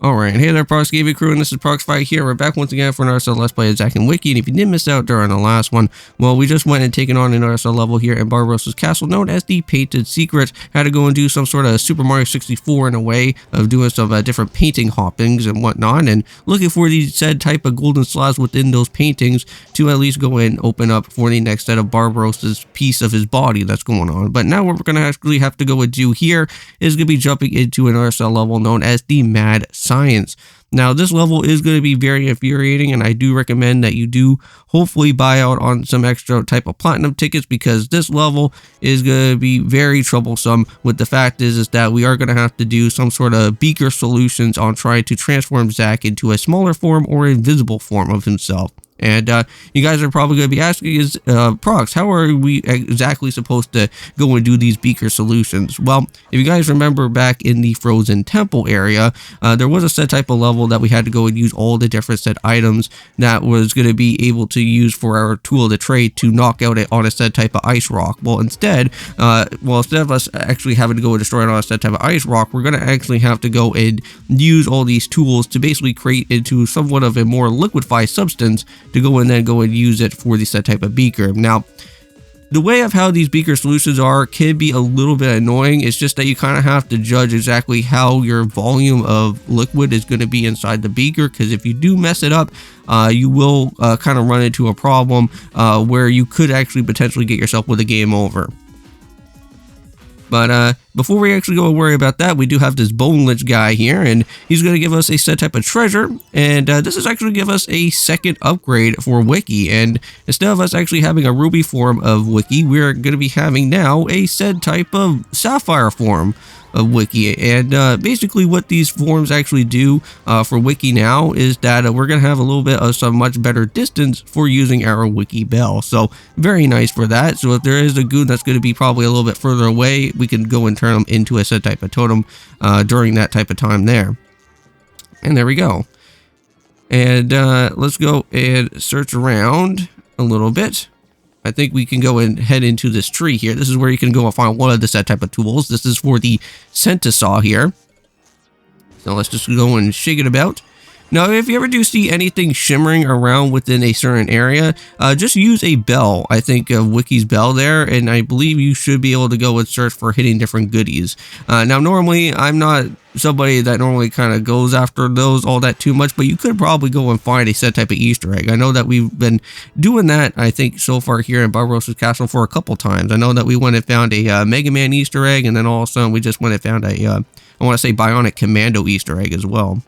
Alright, hey there Prox Gaming Crew, and this is Proxify here. We're back once again for another Let's Play of Zack Wiki, and if you did miss out during the last one, well, we just went and taken on another level here in Barbaros Castle, known as the Painted Secret. Had to go and do some sort of Super Mario 64 in a way of doing some different painting hoppings and whatnot, and looking for the said type of golden slabs within those paintings to at least go and open up for the next set of Barbaros's piece of his body that's going on. But now what we're going to actually have to go and do here is going to be jumping into another level known as the Mad Science. Now this level is going to be very infuriating, and I do recommend that you do hopefully buy out on some extra type of platinum tickets, because this level is going to be very troublesome. With the fact is that we are going to have to do some sort of beaker solutions on trying to transform Zack into a smaller form or invisible form of himself. And you guys are probably going to be asking, is Prox, how are we exactly supposed to go and do these beaker solutions? Well, if you guys remember back in the Frozen Temple area, there was a set type of level that we had to go and use all the different set items that was going to be able to use for our tool of the trade to knock out on a set type of ice rock. Well, instead of us actually having to go and destroy it on a set type of ice rock, we're going to actually have to go and use all these tools to basically create into somewhat of a more liquefied substance to go and use it for the set type of beaker. Now, the way of how these beaker solutions are can be a little bit annoying. It's just that you kind of have to judge exactly how your volume of liquid is going to be inside the beaker, because if you do mess it up, you will kind of run into a problem where you could actually potentially get yourself with a game over. But before we actually go and worry about that, we do have this Bone Lich guy here, and he's going to give us a set type of treasure, and this is actually give us a second upgrade for Wiki. And instead of us actually having a ruby form of Wiki, we're going to be having now a said type of sapphire form of Wiki. And basically what these forms actually do for Wiki now is that we're going to have a little bit of some much better distance for using our Wiki Bell. So very nice for that. So if there is a goon that's going to be probably a little bit further away, we can go and turn them into a set type of totem during that type of time there. And there we go. And let's go and search around a little bit. I think we can go and head into this tree here. This is where you can go and find one of the set type of tools. This is for the centasaw here. So let's just go and shake it about. Now, if you ever do see anything shimmering around within a certain area, just use a bell. I think of Wiki's bell there, and I believe you should be able to go and search for hitting different goodies. Now, normally, I'm not somebody that normally kind of goes after those all that too much, but you could probably go and find a set type of Easter egg. I know that we've been doing that, I think, so far here in Barbaros Castle for a couple times. I know that we went and found a Mega Man Easter egg, and then all of a sudden we just went and found a, I want to say, Bionic Commando Easter egg as well.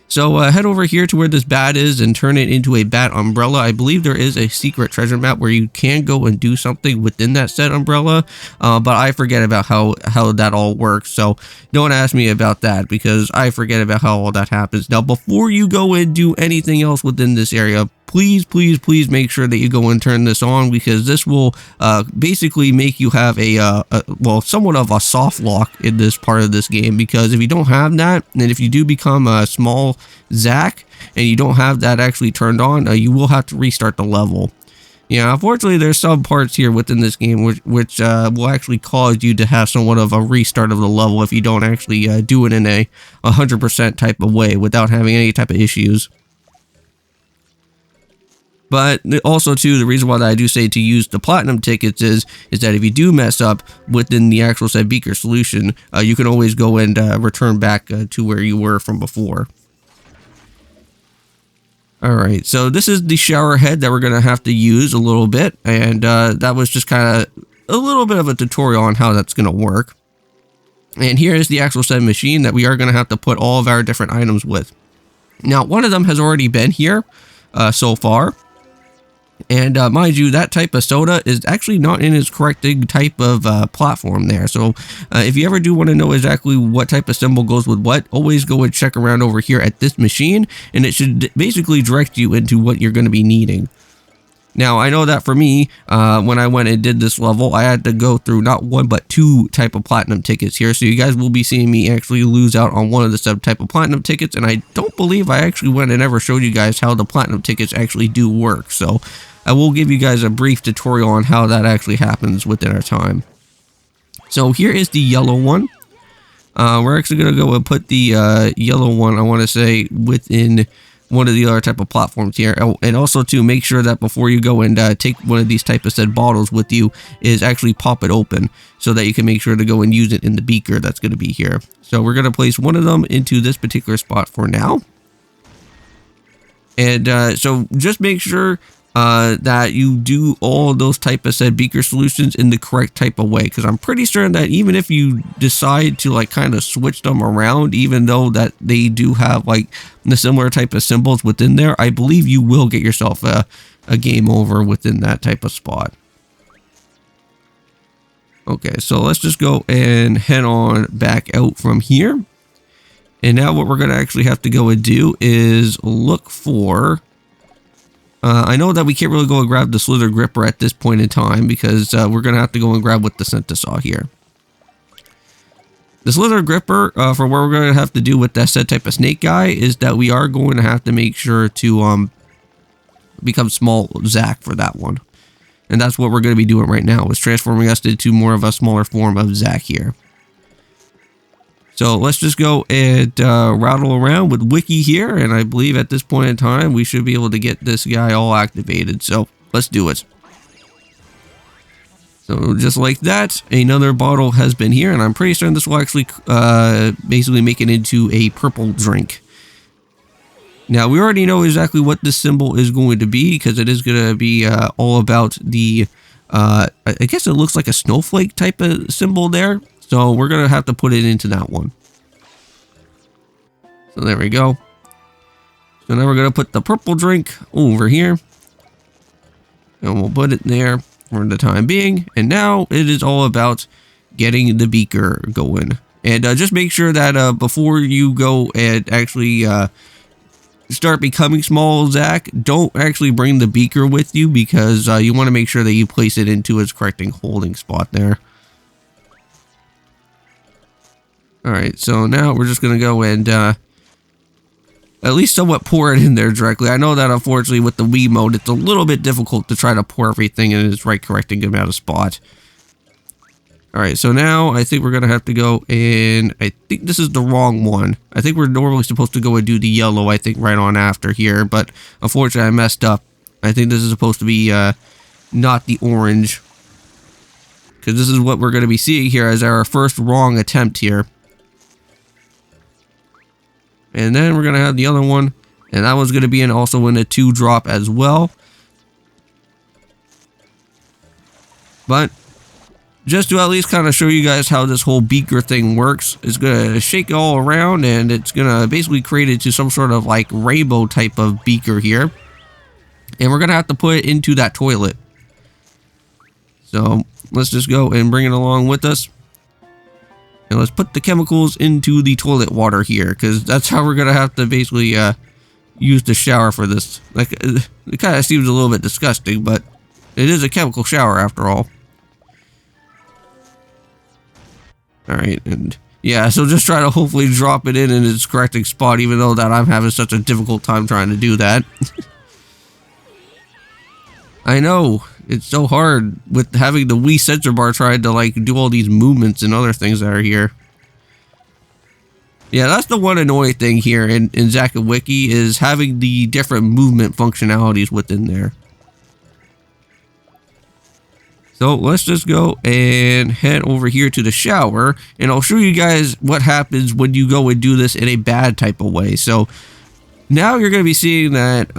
So head over here to where this bat is and turn it into a bat umbrella. I believe there is a secret treasure map where you can go and do something within that set umbrella, but I forget about how that all works. So don't ask me about that, because I forget about how all that happens. Now, before you go and do anything else within this area, please make sure that you go and turn this on, because this will basically make you have well, somewhat of a soft lock in this part of this game. Because if you don't have that, and if you do become a small Zack and you don't have that actually turned on, you will have to restart the level. Yeah, unfortunately, there's some parts here within this game which will actually cause you to have somewhat of a restart of the level if you don't actually do it in a 100% type of way without having any type of issues. But also, too, the reason why I do say to use the platinum tickets is that if you do mess up within the actual said beaker solution, you can always go and return back to where you were from before. Alright, so this is the shower head that we're going to have to use a little bit, and that was just kind of a little bit of a tutorial on how that's going to work. And here is the actual said machine that we are going to have to put all of our different items with. Now, one of them has already been here so far. And mind you, that type of soda is actually not in its correct type of platform there. So if you ever do want to know exactly what type of symbol goes with what, always go and check around over here at this machine, and it should basically direct you into what you're going to be needing. Now, I know that for me, when I went and did this level, I had to go through not one but two type of platinum tickets here. So you guys will be seeing me actually lose out on one of the sub type of platinum tickets. And I don't believe I actually went and ever showed you guys how the platinum tickets actually do work. So I will give you guys a brief tutorial on how that actually happens within our time. So here is the yellow one. We're actually going to go and put the yellow one, I want to say, within one of the other type of platforms here. Oh, and also to make sure that before you go and take one of these type of said bottles with you is actually pop it open so that you can make sure to go and use it in the beaker that's going to be here. So we're going to place one of them into this particular spot for now. And so just make sure that you do all those type of said beaker solutions in the correct type of way, because I'm pretty certain that even if you decide to like kind of switch them around, even though that they do have like the similar type of symbols within there, I believe you will get yourself a game over within that type of spot. Okay, so let's just go and head on back out from here. And now what we're going to actually have to go and do is look for... I know that we can't really go and grab the slither gripper at this point in time because we're going to have to go and grab with the centasaw here. The slither gripper, for what we're going to have to do with that said type of snake guy, is that we are going to have to make sure to become small Zack for that one. And that's what we're going to be doing right now, is transforming us into more of a smaller form of Zack here. So let's just go and rattle around with Wiki here, and I believe at this point in time we should be able to get this guy all activated. So let's do it. So just like that, another bottle has been here, and I'm pretty certain this will actually basically make it into a purple drink. Now we already know exactly what this symbol is going to be, because it is going to be all about the, I guess it looks like a snowflake type of symbol there. So we're going to have to put it into that one. So there we go. So now we're going to put the purple drink over here. And we'll put it there for the time being. And now it is all about getting the beaker going. And just make sure that before you go and actually start becoming small Zack, don't actually bring the beaker with you, because you want to make sure that you place it into its correct holding spot there. Alright, so now we're just going to go and at least somewhat pour it in there directly. I know that unfortunately with the Wii mode, it's a little bit difficult to try to pour everything in its right correcting amount of spot. Alright, so now I think we're going to have to go and I think this is the wrong one. I think we're normally supposed to go and do the yellow, I think, right on after here, but unfortunately I messed up. I think this is supposed to be not the orange, because this is what we're going to be seeing here as our first wrong attempt here. And then we're going to have the other one. And that one's going to be also in a 2-drop as well. But just to at least kind of show you guys how this whole beaker thing works, it's going to shake it all around. And it's going to basically create it to some sort of like rainbow type of beaker here. And we're going to have to put it into that toilet. So let's just go and bring it along with us. And let's put the chemicals into the toilet water here, because that's how we're going to have to basically use the shower for this. Like, it kind of seems a little bit disgusting, but it is a chemical shower after all. Alright, and yeah, so just try to hopefully drop it in its correct spot, even though that I'm having such a difficult time trying to do that. I know. It's so hard with having the Wii sensor bar trying to like do all these movements and other things that are here. Yeah, that's the one annoying thing here in Zack Wiki, is having the different movement functionalities within there. So let's just go and head over here to the shower, and I'll show you guys what happens when you go and do this in a bad type of way. So now you're going to be seeing that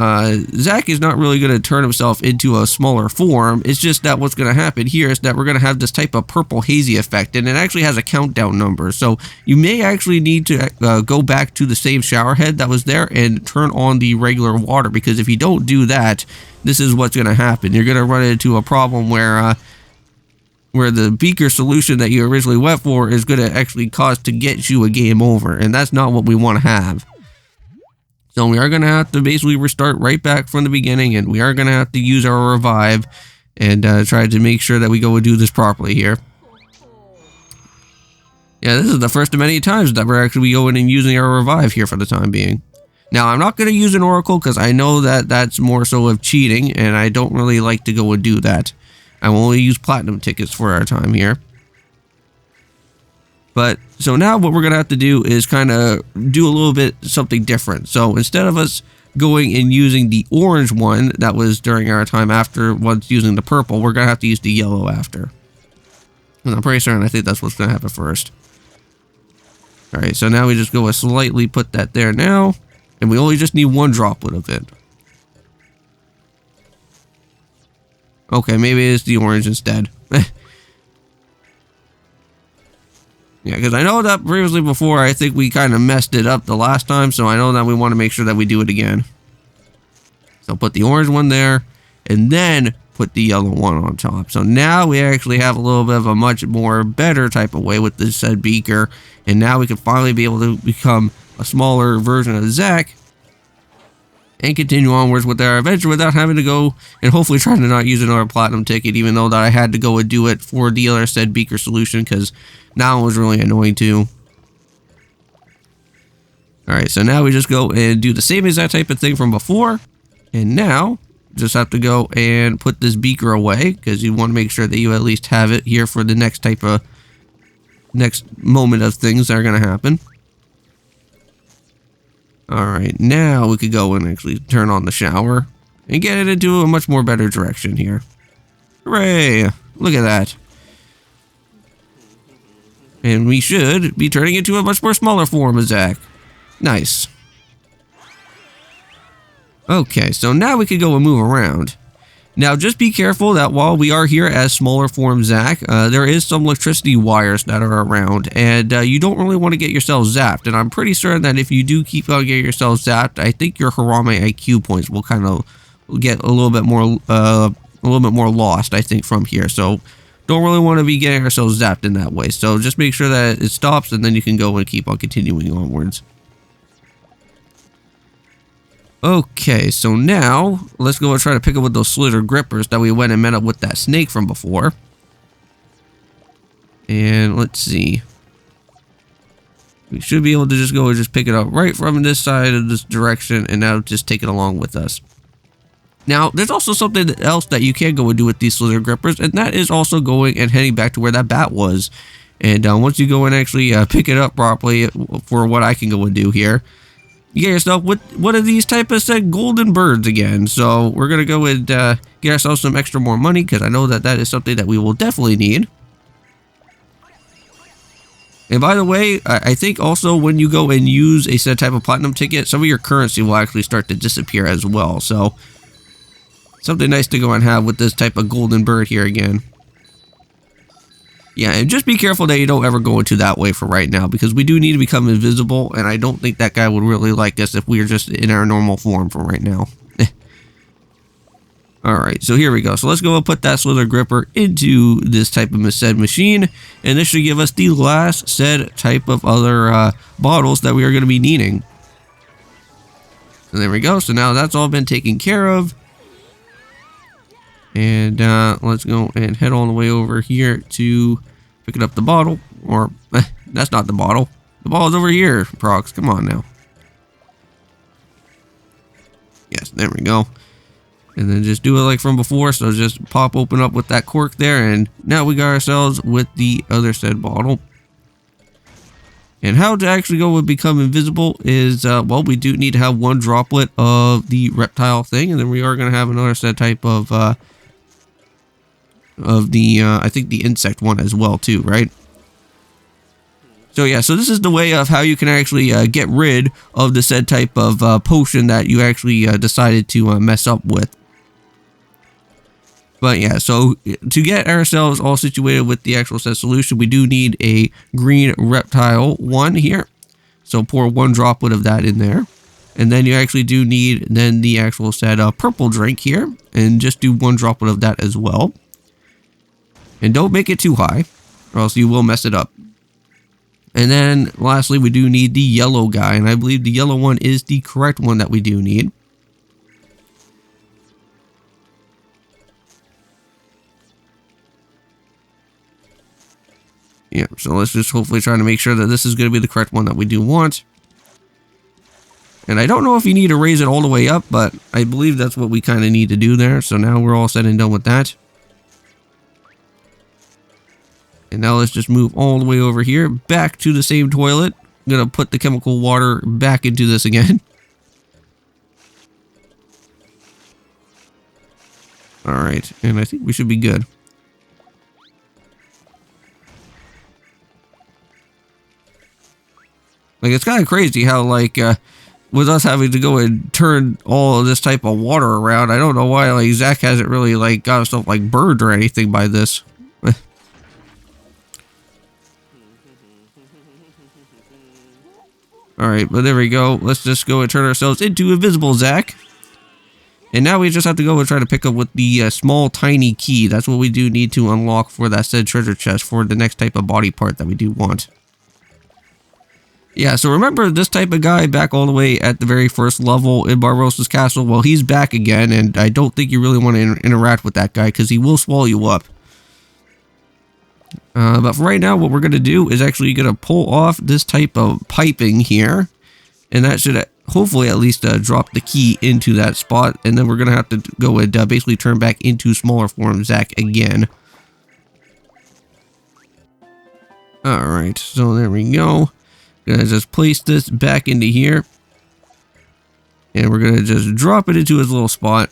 Zack is not really going to turn himself into a smaller form. It's just that what's going to happen here is that we're going to have this type of purple hazy effect, and it actually has a countdown number. So you may actually need to go back to the same shower head that was there and turn on the regular water, because if you don't do that, this is what's going to happen. You're going to run into a problem where the beaker solution that you originally went for is going to actually cause to get you a game over, and that's not what we want to have. So we are going to have to basically restart right back from the beginning, and we are going to have to use our revive and try to make sure that we go and do this properly here. Yeah, this is the first of many times that we're actually going and using our revive here for the time being. Now, I'm not going to use an oracle because I know that that's more so of cheating, and I don't really like to go and do that. I will only use platinum tickets for our time here. But So now what we're going to have to do is kind of do a little bit something different. So instead of us going and using the orange one that was during our time after once using the purple, we're going to have to use the yellow after. And I'm pretty certain I think that's what's going to happen first. Alright, so now we just go and slightly put that there now. And we only just need one droplet of it. Okay, maybe it's the orange instead. Yeah, because I know that previously before, I think we kind of messed it up the last time, so I know that we want to make sure that we do it again. So put the orange one there, and then put the yellow one on top. So now we actually have a little bit of a much more better type of way with this said beaker, and now we can finally be able to become a smaller version of Zack, and continue onwards with our adventure without having to go and hopefully trying to not use another platinum ticket, even though that I had to go and do it for the other said beaker solution, because that one was really annoying too. Alright, so now we just go and do the same exact type of thing from before, and now just have to go and put this beaker away, because you want to make sure that you at least have it here for the next moment of things that are going to happen. Alright, now we could go and actually turn on the shower and get it into a much more better direction here. Hooray! Look at that. And we should be turning into a much more smaller form of Zack. Nice. Okay, so now we could go and move around. Now, just be careful that while we are here as smaller form Zack, there is some electricity wires that are around, and you don't really want to get yourself zapped. And I'm pretty certain that if you do keep on getting yourself zapped, I think your Harame IQ points will kind of get a little bit more lost, I think, from here. So don't really want to be getting ourselves zapped in that way. So just make sure that it stops, and then you can go and keep on continuing onwards. Okay, so now let's go and try to pick up with those slither grippers that we went and met up with that snake from before. And let's see. We should be able to just go and just pick it up right from this side of this direction, and now just take it along with us. Now, there's also something else that you can go and do with these slither grippers, and that is also going and heading back to where that bat was. And once you go and actually pick it up properly for what I can go and do here, you get yourself with one of these type of said golden birds again. So we're going to go and get ourselves some extra more money, because I know that that is something that we will definitely need. And by the way, I think also when you go and use a said type of platinum ticket, some of your currency will actually start to disappear as well. So something nice to go and have with this type of golden bird here again. Yeah, and just be careful that you don't ever go into that way for right now, because we do need to become invisible, and I don't think that guy would really like us if we are just in our normal form for right now. Alright, so here we go. So let's go and put that slither gripper into this type of said machine, and this should give us the last said type of other bottles that we are going to be needing. So there we go. So now that's all been taken care of. And let's go and head all the way over here to picking up the bottle. Or, that's not the bottle. The ball's over here, Prox. Come on now. Yes, there we go. And then just do it like from before. So just pop open up with that cork there. And now we got ourselves with the other said bottle. And how to actually go and become invisible is, well, we do need to have one droplet of the reptile thing. And then we are going to have another said type of the, I think the insect one as well too, right? So yeah, so this is the way of how you can actually get rid of the said type of potion that you actually decided to mess up with. But yeah, so to get ourselves all situated with the actual said solution, we do need a green reptile one here. So pour one droplet of that in there. And then you actually do need then the actual said purple drink here. And just do one droplet of that as well. And don't make it too high, or else you will mess it up. And then, lastly, we do need the yellow guy, and I believe the yellow one is the correct one that we do need. Yeah, so let's just hopefully try to make sure that this is going to be the correct one that we do want. And I don't know if you need to raise it all the way up, but I believe that's what we kind of need to do there. So now we're all said and done with that. And now let's just move all the way over here, back to the same toilet. I'm going to put the chemical water back into this again. Alright, and I think we should be good. Like, it's kind of crazy how, like, with us having to go and turn all of this type of water around, I don't know why, like, Zack hasn't really, like, got himself, like, burned or anything by this. Alright, but there we go. Let's just go and turn ourselves into invisible, Zack. And now we just have to go and try to pick up with the small, tiny key. That's what we do need to unlock for that said treasure chest for the next type of body part that we do want. Yeah, so remember this type of guy back all the way at the very first level in Barbaros Castle? Well, he's back again, and I don't think you really want to interact with that guy because he will swallow you up. But for right now, what we're going to do is actually going to pull off this type of piping here, and that should hopefully at least drop the key into that spot, and then we're going to have to go and basically turn back into smaller form Zack again. Alright, so there we go. Gonna just place this back into here, and we're gonna just drop it into his little spot,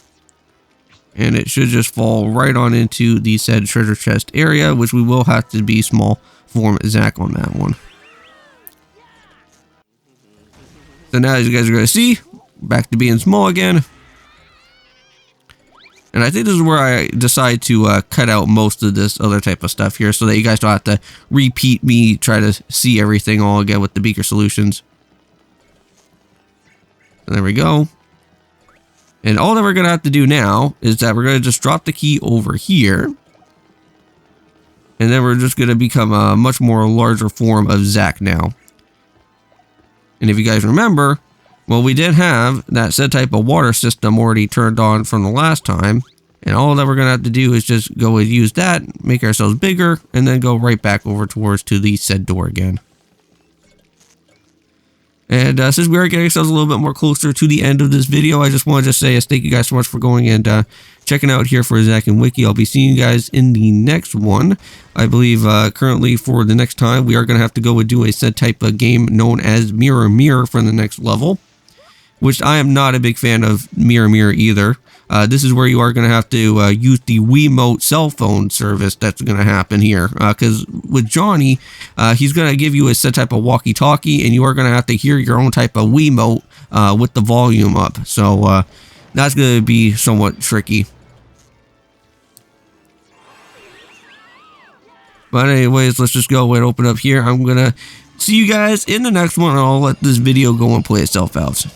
and it should just fall right on into the said treasure chest area, which we will have to be small form Zack on that one. So now, as you guys are gonna see, back to being small again. And I think this is where I decide to cut out most of this other type of stuff here so that you guys don't have to repeat me, try to see everything all again with the beaker solutions. And there we go. And all that we're going to have to do now is that we're going to just drop the key over here. And then we're just going to become a much more larger form of Zack now. And if you guys remember, well, we did have that said type of water system already turned on from the last time, and all that we're going to have to do is just go and use that, make ourselves bigger, and then go right back over towards to the said door again. And since we are getting ourselves a little bit more closer to the end of this video, I just wanted to say thank you guys so much for going and checking out here for Zack and Wiki. I'll be seeing you guys in the next one. I believe currently for the next time, we are going to have to go and do a said type of game known as Mirror Mirror for the next level, which I am not a big fan of Mirror Mirror either. This is where you are going to have to use the Wiimote cell phone service that's going to happen here. Because with Johnny, he's going to give you a set type of walkie-talkie, and you are going to have to hear your own type of Wiimote with the volume up. So that's going to be somewhat tricky. But anyways, let's just go and open up here. I'm going to see you guys in the next one, and I'll let this video go and play itself out.